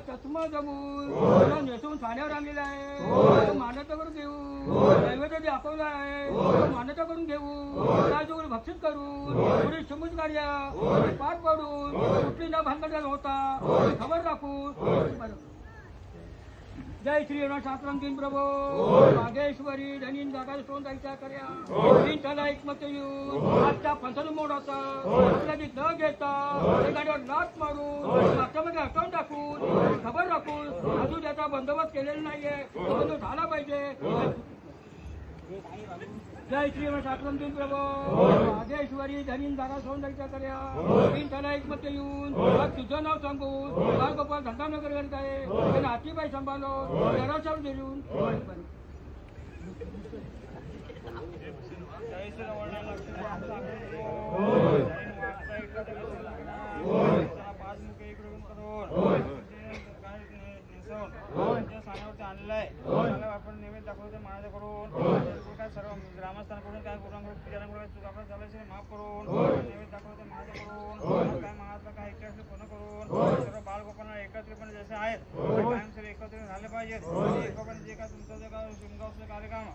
चष्मा जमून नेसून ठाण्यावर आणलेला आहे, मान्यता करून देऊ. नैवेद्य दाखवला आहे, मान्यता करून घेऊ. राजूवर भक्षित करून पुढे शंभूच कार्य पार पाडून कुठली न भानगड होता खबर राखून. जय श्री शास्त्रम तीन प्रभो वागेश्वरी धनीन जागा सोन जायच्या कर्या तीन त्याला एकमत येऊन आजच्या पंचानु मोडाचा आपल्या न घेता गाडीवर लाट मारून मागच्यामध्ये अकाउंट टाकून खबर राखून अजून त्याचा बंदोबस्त केलेला नाहीये, तो झाला पाहिजे. जय श्री शास्त्रम तीन प्रभो वागेश्वरी धनीन जागा सोन जायच्या कर्या तीन त्याला एकमत येऊन तुझं नाव सांगून बाळगोपाल धंदानगर करत आहे त्यांना हातीबाई सांभाळलो जराशावर देऊन. आणलाय आपण निवेदन दाखवतो मान्यता करून काय सर्व ग्रामस्थांकडून काय गुरांकडून चुका झाल्याचे माफ करून निवेदन दाखवतो मान्यता करून काय महात्मा काय एकत्र पूर्ण करून सर्व बाळगोपांना एकत्रितपणे जसे आहेत कायमस्वरूपी एकत्रित झाले पाहिजेत. एकोपण जे काय तुमचं जे काय शिमगावचं कार्यक्रम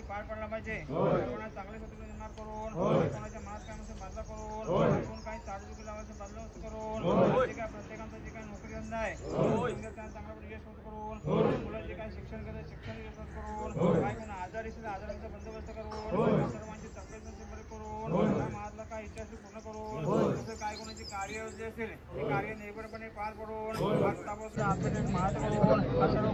पार पडला पाहिजे. कोणाला चांगले सत्र निर्माण करून कोणाच्या मास कायमस्वरूपी बदला करून कोण काही चालू लावायचं बदलावस्त करून जे काय प्रत्येकांचा जे काही नोकरी धंदा आहे त्यांना चांगला यश करून मुलं जे काही शिक्षण करतात शिक्षण यशस्वी करून काही कोणा आजारी असेल आजारांचा बंदोबस्त करून सर्वांची तब्येत बरी करून महात्मा काय इच्छा पूर्ण करून तसं काय कोणाची कार्य जे असेल ते कार्य निर्भयपणे पार पडून मान्यता करून सर्व